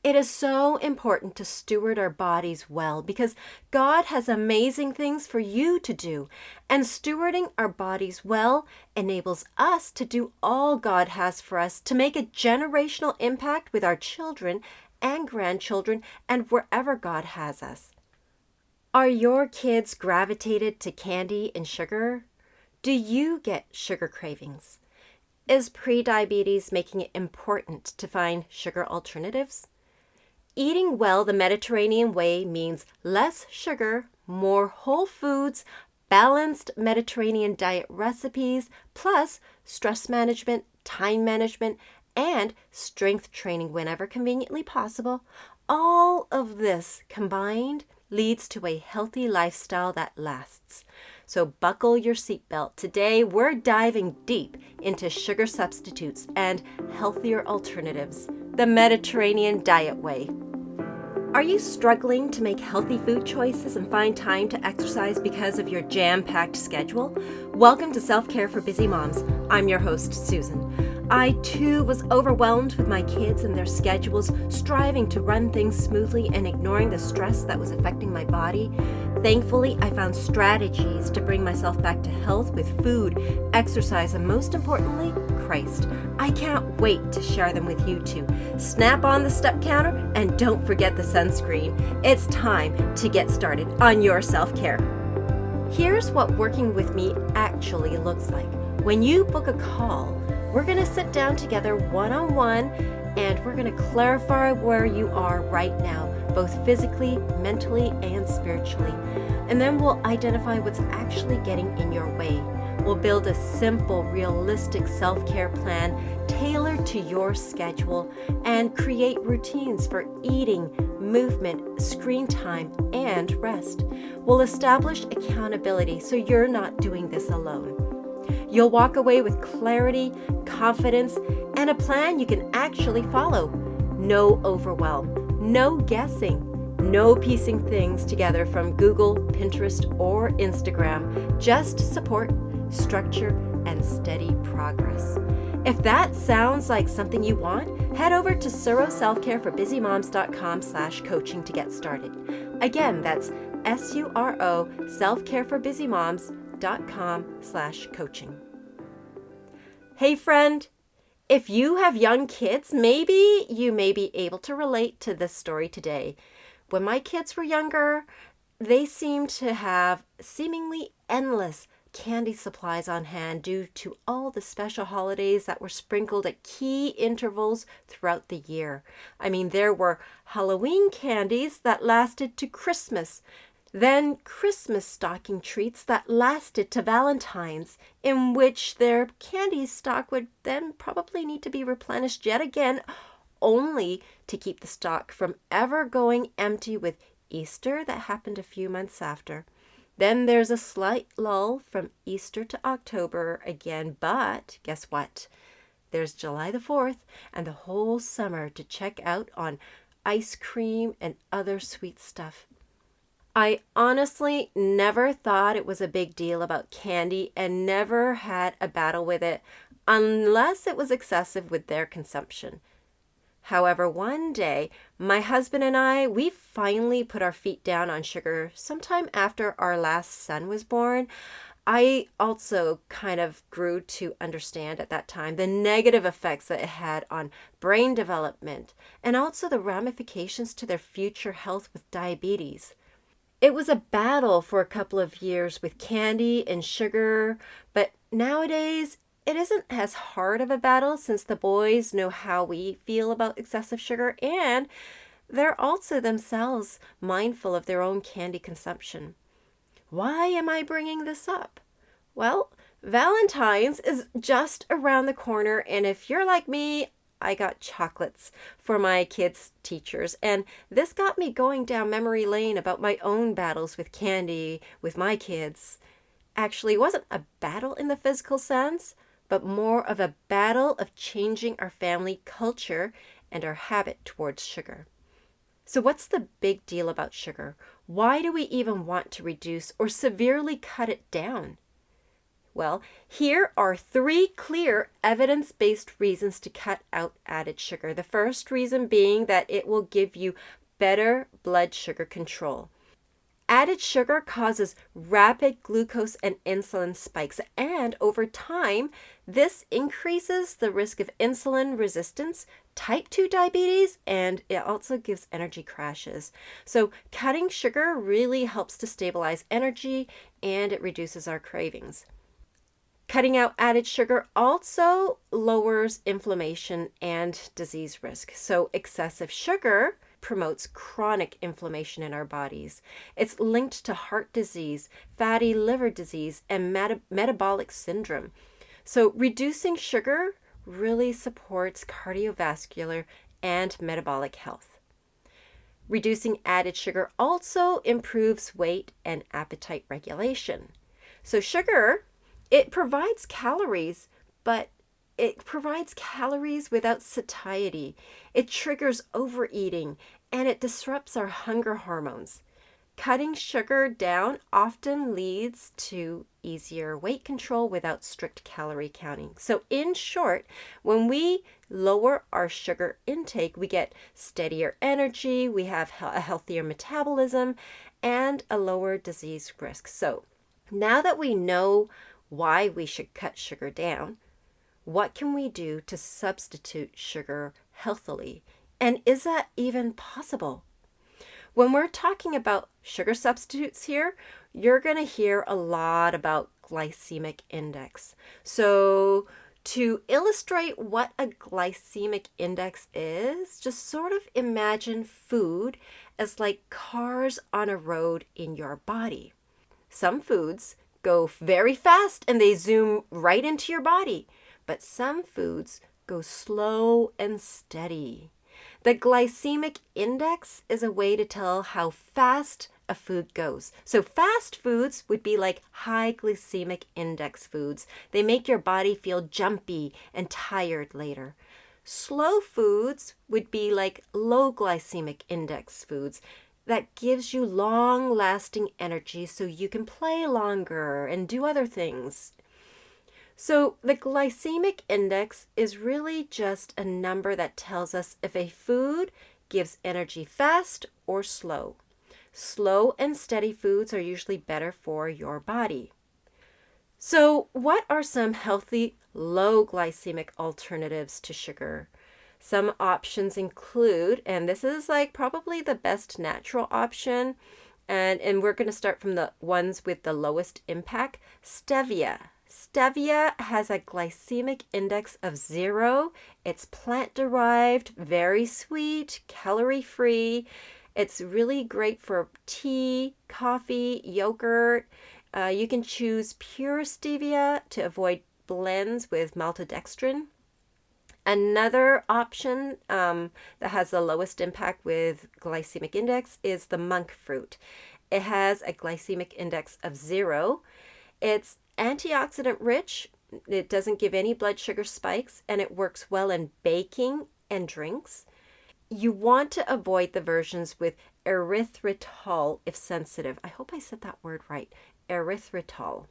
It is so important to steward our bodies well because God has amazing things for you to do, and stewarding our bodies well enables us to do all God has for us to make a generational impact with our children and grandchildren and wherever God has us. Are your kids gravitated to candy and sugar? Do you get sugar cravings? Is prediabetes making it important to find sugar alternatives? Eating well the Mediterranean way means less sugar, more whole foods, balanced Mediterranean diet recipes, plus stress management, time management, and strength training whenever conveniently possible. All of this combined leads to a healthy lifestyle that lasts. So buckle your seatbelt. Today, we're diving deep into sugar substitutes and healthier alternatives, the Mediterranean diet way. Are you struggling to make healthy food choices and find time to exercise because of your jam-packed schedule? Welcome to Self-Care for Busy Moms. I'm your host, Susan. I, too, was overwhelmed with my kids and their schedules, striving to run things smoothly and ignoring the stress that was affecting my body. Thankfully, I found strategies to bring myself back to health with food, exercise, and most importantly, Christ. I can't wait to share them with you too. Snap on the step counter and don't forget the sunscreen. It's time to get started on your self-care. Here's what working with me actually looks like. When you book a call, we're going to sit down together one-on-one and we're going to clarify where you are right now, both physically, mentally, and spiritually. And then we'll identify what's actually getting in your way. We'll build a simple, realistic self-care plan tailored to your schedule and create routines for eating, movement, screen time, and rest. We'll establish accountability so you're not doing this alone. You'll walk away with clarity, confidence, and a plan you can actually follow. No overwhelm, no guessing, no piecing things together from Google, Pinterest, or Instagram. Just support, structure, and steady progress. If that sounds like something you want, head over to suroselfcareforbusymoms.com/coaching to get started. Again, that's SURO selfcareforbusymoms.com/coaching. Hey friend, if you have young kids, maybe you may be able to relate to this story today. When my kids were younger, they seemed to have seemingly endless candy supplies on hand due to all the special holidays that were sprinkled at key intervals throughout the year. I mean, there were Halloween candies that lasted to Christmas, then Christmas stocking treats that lasted to Valentine's, in which their candy stock would then probably need to be replenished yet again, only to keep the stock from ever going empty with Easter that happened a few months after. Then there's a slight lull from Easter to October again, but guess what? There's July the 4th and the whole summer to check out on ice cream and other sweet stuff. I honestly never thought it was a big deal about candy and never had a battle with it unless it was excessive with their consumption. However, one day, my husband and we finally put our feet down on sugar sometime after our last son was born. I also kind of grew to understand at that time the negative effects that it had on brain development and also the ramifications to their future health with diabetes. It was a battle for a couple of years with candy and sugar, but nowadays it isn't as hard of a battle since the boys know how we feel about excessive sugar and they're also themselves mindful of their own candy consumption. Why am I bringing this up? Well, Valentine's is just around the corner, and if you're like me, I got chocolates for my kids' teachers, and this got me going down memory lane about my own battles with candy with my kids. Actually, it wasn't a battle in the physical sense, but more of a battle of changing our family culture and our habit towards sugar. So what's the big deal about sugar? Why do we even want to reduce or severely cut it down? Well, here are 3 clear evidence-based reasons to cut out added sugar. The first reason being that it will give you better blood sugar control. Added sugar causes rapid glucose and insulin spikes, and over time, this increases the risk of insulin resistance, type 2 diabetes, and it also gives energy crashes. So cutting sugar really helps to stabilize energy, and it reduces our cravings. Cutting out added sugar also lowers inflammation and disease risk. So excessive sugar promotes chronic inflammation in our bodies. It's linked to heart disease, fatty liver disease, and metabolic syndrome. So reducing sugar really supports cardiovascular and metabolic health. Reducing added sugar also improves weight and appetite regulation. So sugar, it provides calories, but it provides calories without satiety. It triggers overeating, and it disrupts our hunger hormones. Cutting sugar down often leads to easier weight control without strict calorie counting. So in short, when we lower our sugar intake, we get steadier energy, we have a healthier metabolism, and a lower disease risk. So now that we know why we should cut sugar down, what can we do to substitute sugar healthily? And is that even possible? When we're talking about sugar substitutes here, you're going to hear a lot about glycemic index. So to illustrate what a glycemic index is, just sort of imagine food as like cars on a road in your body. Some foods go very fast and they zoom right into your body, but some foods go slow and steady. The glycemic index is a way to tell how fast a food goes. So fast foods would be like high glycemic index foods. They make your body feel jumpy and tired later. Slow foods would be like low glycemic index foods. That gives you long-lasting energy so you can play longer and do other things. So the glycemic index is really just a number that tells us if a food gives energy fast or slow. Slow and steady foods are usually better for your body. So what are some healthy low glycemic alternatives to sugar? Some options include, and this is like probably the best natural option, and we're going to start from the ones with the lowest impact, stevia. Stevia has a glycemic index of 0. It's plant-derived, very sweet, calorie-free. It's really great for tea, coffee, yogurt. You can choose pure stevia to avoid blends with maltodextrin. Another option that has the lowest impact with glycemic index is the monk fruit. It has a glycemic index of 0. It's antioxidant rich, it doesn't give any blood sugar spikes, and it works well in baking and drinks. You want to avoid the versions with erythritol if sensitive. I hope I said that word right, erythritol.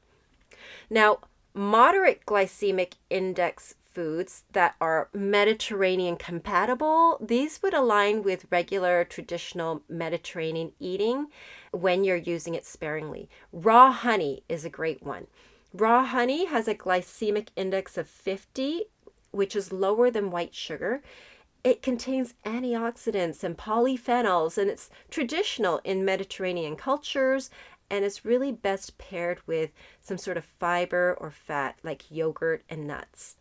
Now, moderate glycemic index foods that are Mediterranean compatible, these would align with regular traditional Mediterranean eating when you're using it sparingly. Raw honey is a great one. Raw honey has a glycemic index of 50, which is lower than white sugar. It contains antioxidants and polyphenols, and it's traditional in Mediterranean cultures, and it's really best paired with some sort of fiber or fat like yogurt and nuts.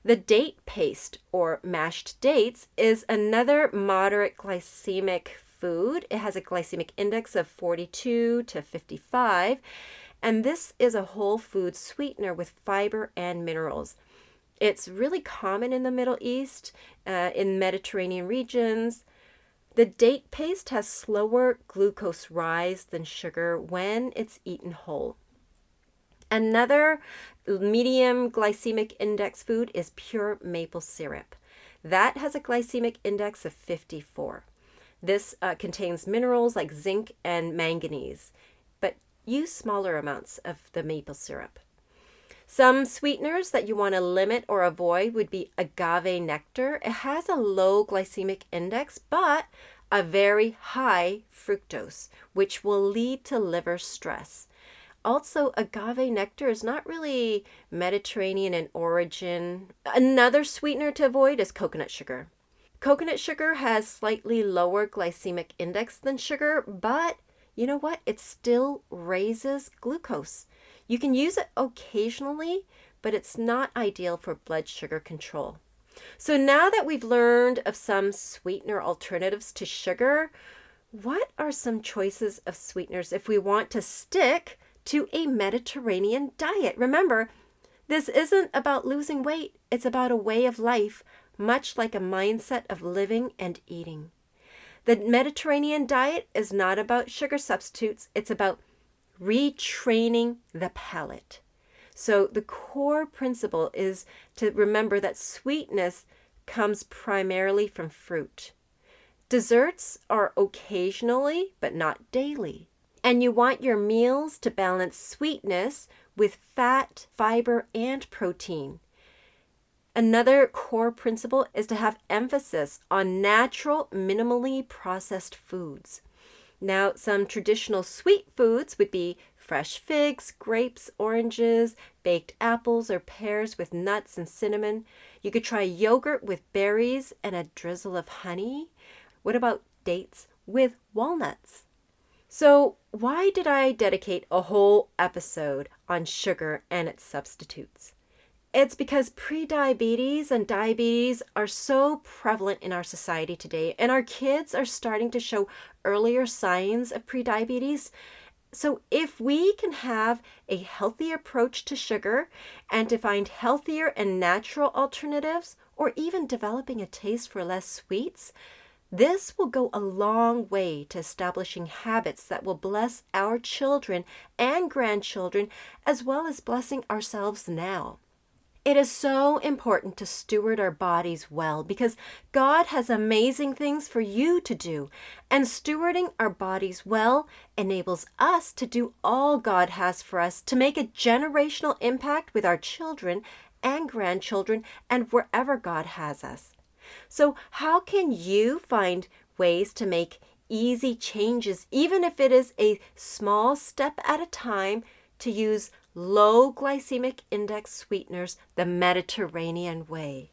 The date paste or mashed dates is another moderate glycemic food. It has a glycemic index of 42 to 55, and this is a whole food sweetener with fiber and minerals. It's really common in the Middle East, in Mediterranean regions. The date paste has slower glucose rise than sugar when it's eaten whole. Another medium glycemic index food is pure maple syrup. That has a glycemic index of 54. This contains minerals like zinc and manganese, but use smaller amounts of the maple syrup. Some sweeteners that you want to limit or avoid would be agave nectar. It has a low glycemic index, but a very high fructose, which will lead to liver stress. Also, agave nectar is not really Mediterranean in origin. Another sweetener to avoid is coconut sugar. Coconut sugar has slightly lower glycemic index than sugar, but you know what? It still raises glucose. You can use it occasionally, but it's not ideal for blood sugar control. So now that we've learned of some sweetener alternatives to sugar, what are some choices of sweeteners if we want to stick to a Mediterranean diet? Remember, this isn't about losing weight. It's about a way of life, much like a mindset of living and eating. The Mediterranean diet is not about sugar substitutes. It's about retraining the palate. So the core principle is to remember that sweetness comes primarily from fruit. Desserts are occasionally, but not daily. And you want your meals to balance sweetness with fat, fiber, and protein. Another core principle is to have emphasis on natural, minimally processed foods. Now, some traditional sweet foods would be fresh figs, grapes, oranges, baked apples or pears with nuts and cinnamon. You could try yogurt with berries and a drizzle of honey. What about dates with walnuts? So, why did I dedicate a whole episode on sugar and its substitutes? It's because prediabetes and diabetes are so prevalent in our society today, and our kids are starting to show earlier signs of prediabetes. So if we can have a healthy approach to sugar and to find healthier and natural alternatives, or even developing a taste for less sweets, this will go a long way to establishing habits that will bless our children and grandchildren, as well as blessing ourselves now. It is so important to steward our bodies well because God has amazing things for you to do, and stewarding our bodies well enables us to do all God has for us to make a generational impact with our children and grandchildren and wherever God has us. So how can you find ways to make easy changes, even if it is a small step at a time, to use low glycemic index sweeteners the Mediterranean way?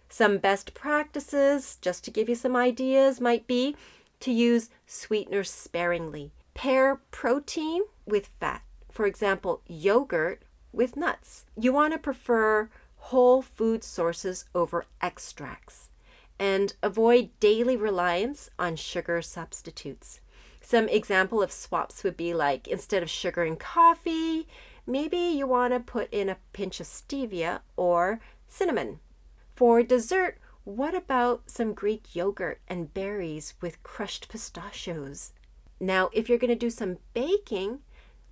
Some best practices, just to give you some ideas, might be to use sweeteners sparingly. Pair protein with fat. For example, yogurt with nuts. You want to prefer whole food sources over extracts and avoid daily reliance on sugar substitutes. Some example of swaps would be like, instead of sugar in coffee, maybe you want to put in a pinch of stevia or cinnamon. For dessert, what about some Greek yogurt and berries with crushed pistachios? Now, if you're going to do some baking,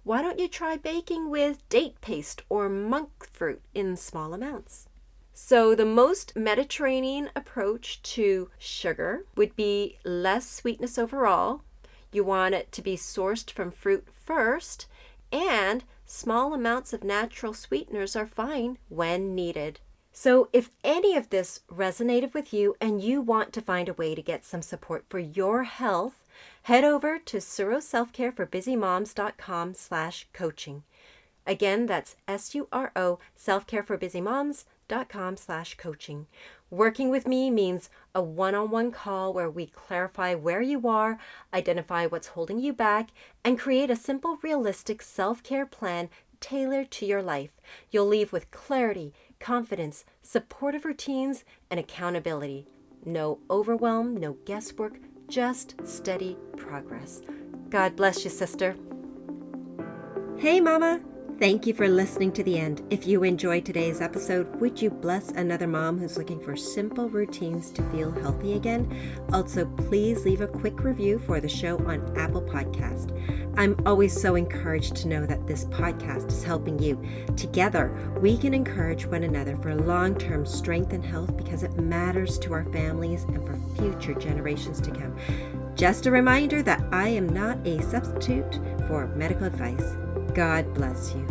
why don't you try baking with date paste or monk fruit in small amounts? So the most Mediterranean approach to sugar would be less sweetness overall. You want it to be sourced from fruit first, and small amounts of natural sweeteners are fine when needed. So if any of this resonated with you and you want to find a way to get some support for your health, head over to suroselfcareforbusymoms.com/coaching. Again, that's SURO selfcareforbusymoms.com/coaching. Working with me means a one-on-one call where we clarify where you are, identify what's holding you back, and create a simple, realistic self-care plan tailored to your life. You'll leave with clarity, confidence, supportive routines, and accountability. No overwhelm, no guesswork, just steady progress. God bless you, sister. Hey, Mama. Thank you for listening to the end. If you enjoyed today's episode, would you bless another mom who's looking for simple routines to feel healthy again? Also, please leave a quick review for the show on Apple Podcast. I'm always so encouraged to know that this podcast is helping you. Together, we can encourage one another for long-term strength and health because it matters to our families and for future generations to come. Just a reminder that I am not a substitute for medical advice. God bless you.